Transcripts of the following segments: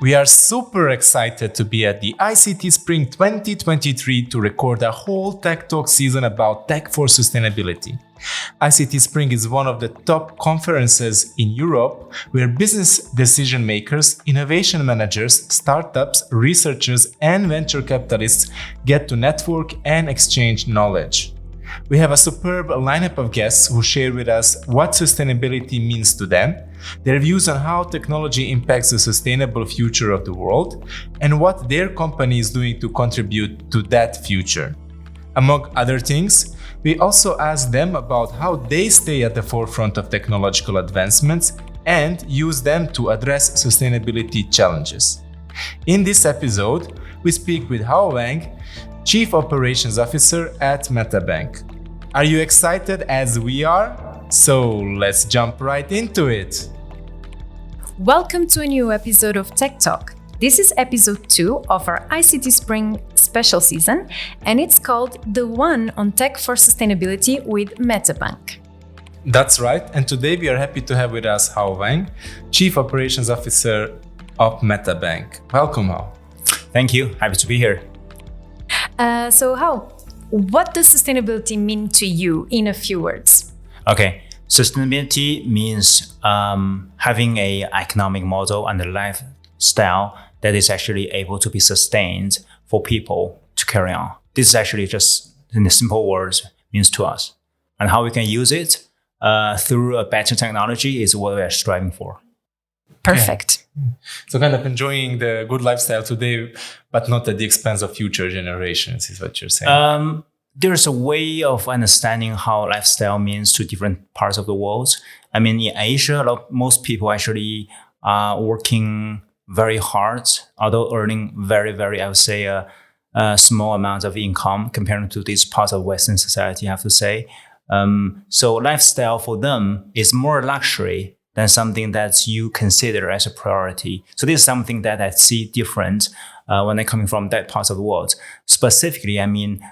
We are super excited to be at the ICT Spring 2023 to record a whole Tech Talk season about tech for sustainability. ICT Spring is one of the top conferences in Europe where business decision makers, innovation managers, startups, researchers, and venture capitalists get to network and exchange knowledge. We have a superb lineup of guests who share with us what sustainability means to them, their views on how technology impacts the sustainable future of the world, and what their company is doing to contribute to that future. Among other things, we also ask them about how they stay at the forefront of technological advancements and use them to address sustainability challenges. In this episode, we speak with Hao Wang, Chief Operations Officer at MetaBank. Are you excited as we are? So let's jump right into it. Welcome to a new episode of Tech Talk. This is episode 2 of our ICT Spring Special season, and it's called The One on Tech for Sustainability with MetaBank. That's right, and today we are happy to have with us Hao Wang, Chief Operations Officer of MetaBank. Welcome, Hao. Thank you. Happy to be here. So Hao, what does sustainability mean to you in a few words? Okay, sustainability means having an economic model and a lifestyle that is actually able to be sustained for people to carry on. This is actually just, in the simple words, means to us. And how we can use it through a better technology is what we are striving for. Perfect. Yeah. So kind of enjoying the good lifestyle today, but not at the expense of future generations, is what you're saying. There's a way of understanding how lifestyle means to different parts of the world. I mean, in Asia, most people actually are working very hard, although earning very, I would say, a small amount of income compared to these parts of Western society, I have to say. So lifestyle for them is more luxury than something that you consider as a priority. So this is something that I see different when I'm coming from that part of the world. Specifically, I mean,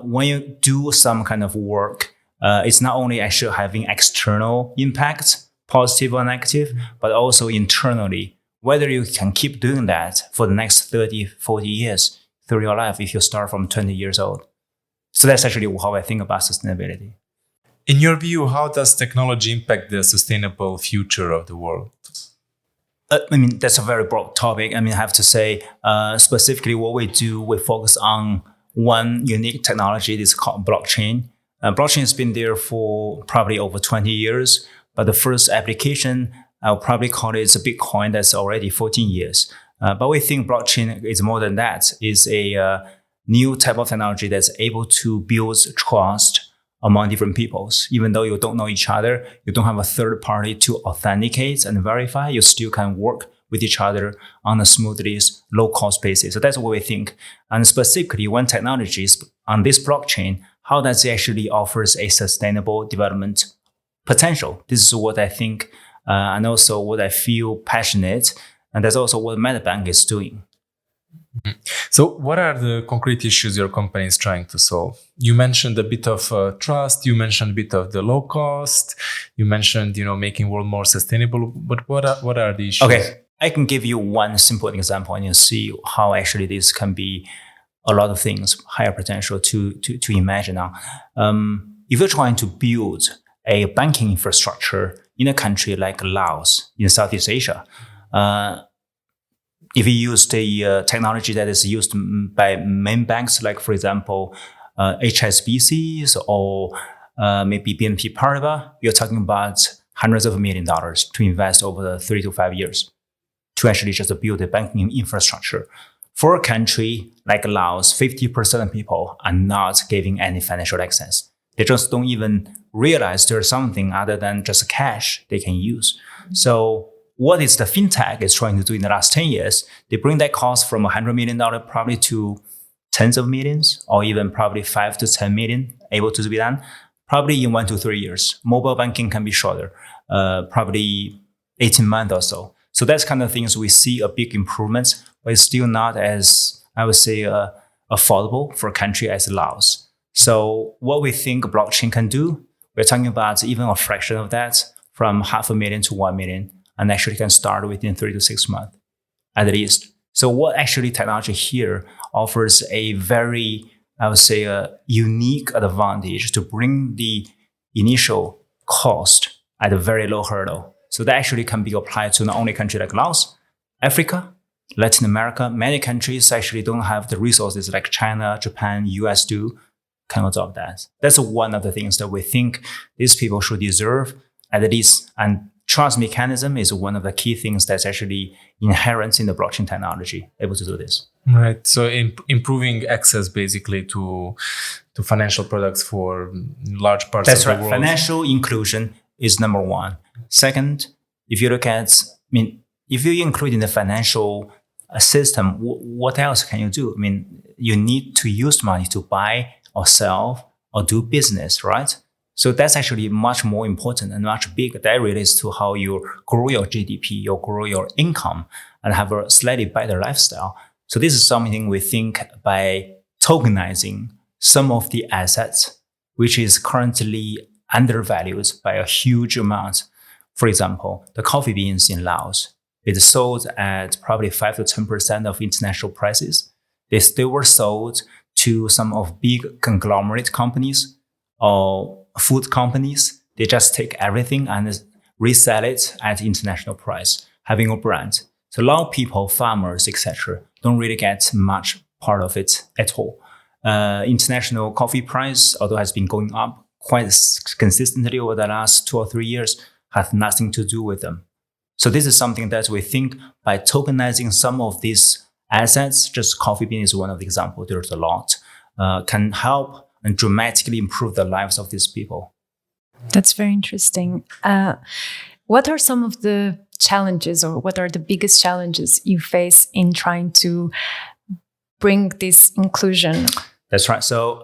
when you do some kind of work, it's not only actually having external impact, positive or negative, but also internally, whether you can keep doing that for the next 30, 40 years through your life if you start from 20 years old. So that's actually how I think about sustainability. In your view, how does technology impact the sustainable future of the world? I mean, that's a very broad topic. I mean, I have to say, specifically what we do, we focus on one unique technology. This is called blockchain. Blockchain has been there for probably over 20 years, but the first application, I'll probably call it a Bitcoin, that's already 14 years. But we think blockchain is more than that. It's a new type of technology that's able to build trust among different peoples. Even though you don't know each other, you don't have a third party to authenticate and verify, you still can work with each other on a smoothly, low-cost basis. So that's what we think. And specifically, when technology is on this blockchain, how does it actually offers a sustainable development potential? This is what I think, and also what I feel passionate. And that's also what MetaBank is doing. So what are the concrete issues your company is trying to solve? You mentioned a bit of trust, you mentioned a bit of the low cost, you mentioned, making world more sustainable, but what are the issues? Okay, I can give you one simple example and you'll see how actually this can be a lot of things, higher potential to imagine now. If you're trying to build a banking infrastructure in a country like Laos in Southeast Asia, if you use the technology that is used by main banks, like, for example, HSBCs or maybe BNP Paribas, you're talking about hundreds of $millions to invest over the 3 to 5 years to actually just build a banking infrastructure. For a country like Laos, 50% of people are not giving any financial access. They just don't even realize there's something other than just cash they can use. So what is the fintech is trying to do in the last 10 years? They bring that cost from $100 million probably to tens of millions, or even probably 5 to 10 million able to be done, probably in 1 to 3 years. Mobile banking can be shorter, probably 18 months or so. So that's kind of things we see a big improvement, but it's still not as, I would say, affordable for a country as Laos. So what we think blockchain can do, we're talking about even a fraction of that, from $500,000 to $1 million, and actually can start within 3 to 6 months. at least. So what actually technology here offers a very, I would say, a unique advantage to bring the initial cost at a very low hurdle. So that actually can be applied to not only countries like Laos, Africa, Latin America. Many countries actually don't have the resources like China, Japan, US do, can adopt that. That's one of the things that we think these people should deserve at least. And trust mechanism is one of the key things that's actually inherent in the blockchain technology, able to do this. Right. So improving access basically to financial products for large parts That's of the right. world. Financial inclusion is number one. Second, if you look at, if you include in the financial system, what else can you do? You need to use money to buy or sell or do business, right? So that's actually much more important and much bigger. That relates to how you grow your GDP, you grow your income, and have a slightly better lifestyle. So this is something we think by tokenizing some of the assets, which is currently undervalued by a huge amount. For example, the coffee beans in Laos, it's sold at probably 5 to 10% of international prices. They still were sold to some of big conglomerate companies or food companies. They just take everything and resell it at international price, having a brand. So a lot of people, farmers, etc., don't really get much part of it at all. International coffee price, although has been going up quite consistently over the last 2 or 3 years, have nothing to do with them. So this is something that we think by tokenizing some of these assets, just coffee bean is one of the examples, there's a lot, can help and dramatically improve the lives of these people. That's very interesting. What are some of the challenges, or what are the biggest challenges you face in trying to bring this inclusion? That's right. So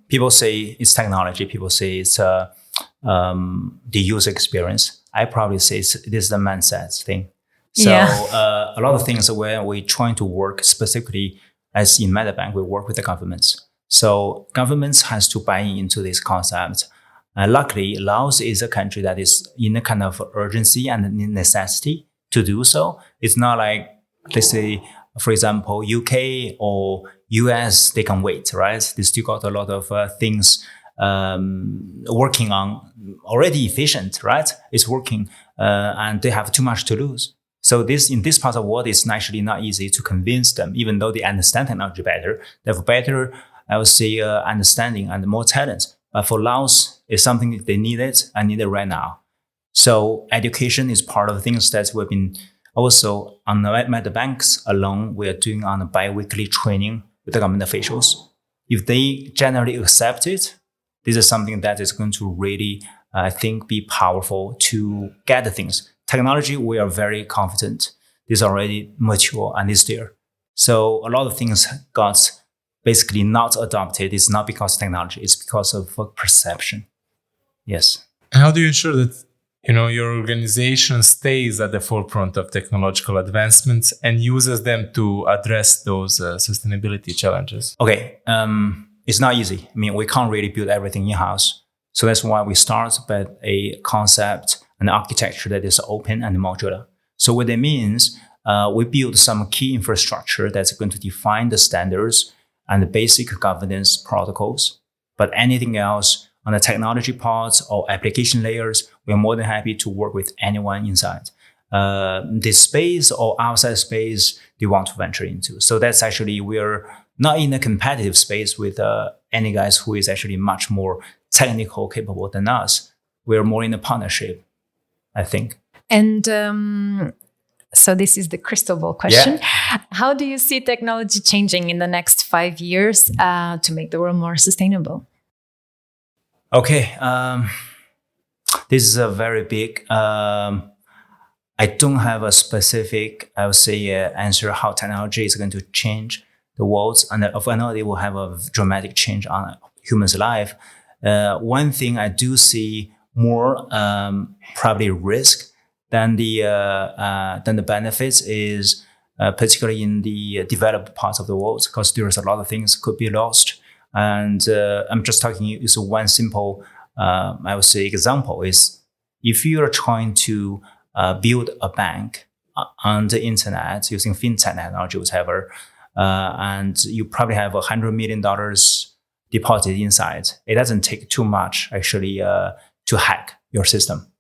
people say it's technology. People say it's the user experience. I probably say it is the mindset thing. So a lot of things where we're trying to work specifically, as in MetaBank, we work with the governments. So governments has to buy into this concept. Luckily, Laos is a country that is in a kind of urgency and necessity to do so. It's not like, let's say, for example, UK or US, they can wait, right? They still got a lot of things working on, already efficient, right? It's working and they have too much to lose. So in this part of the world, it's actually not easy to convince them, even though they understand technology better. They have better, I would say, understanding and more talent. But for Laos, it's something that they need it and need it right now. So education is part of the things that we've been also on the MetaBanks alone. We are doing on a bi-weekly training with the government officials. If they generally accept it, this is something that is going to really, I think, be powerful to get the things. Technology, we are very confident. It's already mature and is there. So a lot of things got basically not adopted. It's not because of technology. It's because of perception. Yes. How do you ensure that your organization stays at the forefront of technological advancements and uses them to address those sustainability challenges? Okay. It's not easy. We can't really build everything in-house. So that's why we start with a concept and architecture that is open and modular. So what that means, we build some key infrastructure that's going to define the standards and the basic governance protocols. But anything else on the technology parts or application layers, we're more than happy to work with anyone inside. This space or outside space they want to venture into. So that's actually, we're not in a competitive space with any guys who is actually much more technical capable than us. We're more in a partnership, I think. And so this is the crystal ball question. Yeah. How do you see technology changing in the next 5 years to make the world more sustainable? Okay. This is a very big, I don't have a specific, I would say, answer how technology is going to change the world. And I know it will have a dramatic change on humans' life. One thing I do see more probably risk than the benefits is particularly in the developed parts of the world, because there's a lot of things could be lost. And I'm just talking is one simple, I would say, example is if you are trying to build a bank on the internet using fintech technology, whatever, and you probably have $100 million deposited inside. It doesn't take too much actually to hack your system.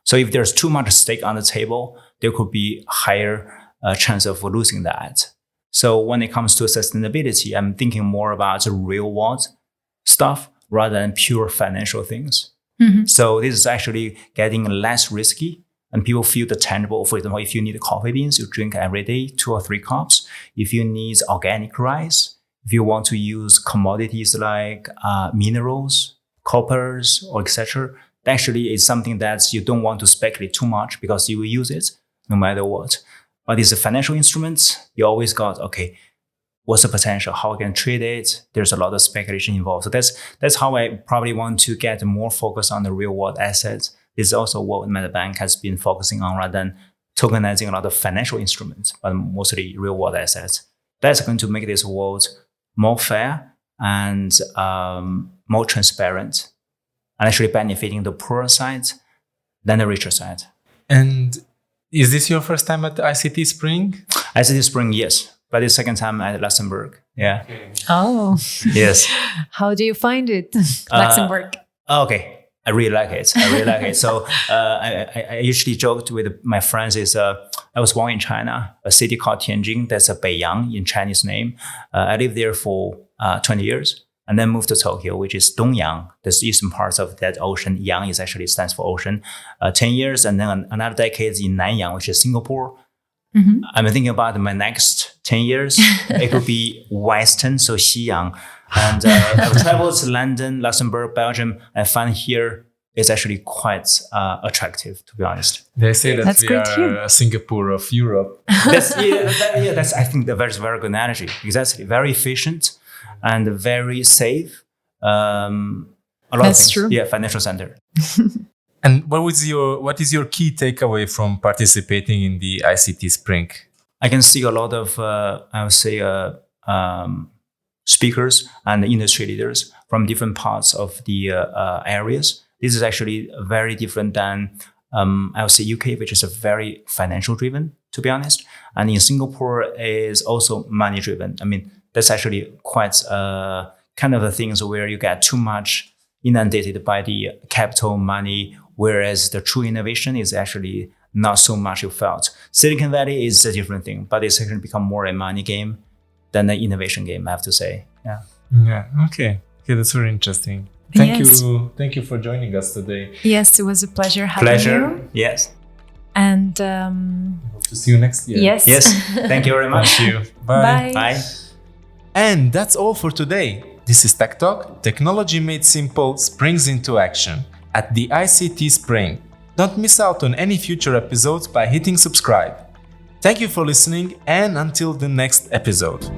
So if there's too much stake on the table, there could be higher chance of losing that. So when it comes to sustainability, I'm thinking more about the real world stuff rather than pure financial things. Mm-hmm. So this is actually getting less risky and people feel the tangible. For example, if you need coffee beans, you drink every day 2 or 3 cups. If you need organic rice, if you want to use commodities like minerals, coppers, or etc., actually it's something that you don't want to speculate too much because you will use it no matter what. But it's a financial instrument. You always got, okay, what's the potential? How I can trade it? There's a lot of speculation involved. So that's how I probably want to get more focus on the real world assets. This is also what MetaBank has been focusing on rather than tokenizing a lot of financial instruments, but mostly real world assets. That's going to make this world more fair and more transparent and actually benefiting the poorer side than the richer side. And is this your first time at ICT Spring? ICT Spring, yes. But the second time at Luxembourg. Yeah. Okay. Oh. Yes. How do you find it, Luxembourg? Okay. I really like it. So I usually joked with my friends I was born in China, a city called Tianjin. That's a Beiyang in Chinese name. I lived there for 20 years. And then moved to Tokyo, which is Dongyang, the eastern part of that ocean. Yang is actually stands for ocean. 10 years, and then another decade in Nanyang, which is Singapore. Mm-hmm. I'm thinking about my next 10 years. It could be Western, so Xiyang. And I've traveled to London, Luxembourg, Belgium. I find here it's actually quite attractive, to be honest. They say that That's we great are here. Singapore of Europe. That's I think that's very good analogy. Exactly, very efficient and very safe. A lot of That's things. true. Yeah, financial center. And what is your key takeaway from participating in the ICT Spring? I can see a lot of, I would say, speakers and industry leaders from different parts of the areas. This is actually very different than, I would say, UK, which is a very financial driven, to be honest. And in Singapore is also money driven. I mean, that's actually quite kind of the things where you get too much inundated by the capital money, whereas the true innovation is actually not so much you felt. Silicon Valley is a different thing, but it's actually become more a money game than an innovation game, I have to say. Yeah. Yeah. Okay. That's very interesting. Thank Yes. you. Thank you for joining us today. Yes, it was a pleasure having you. Yes. And Hope to see you next year. yes. Yes. Thank you very much. Thank you. Bye. Bye. Bye. And that's all for today. This is Tech Talk. Technology made simple springs into action at the ICT Spring. Don't miss out on any future episodes by hitting subscribe. Thank you for listening, and until the next episode.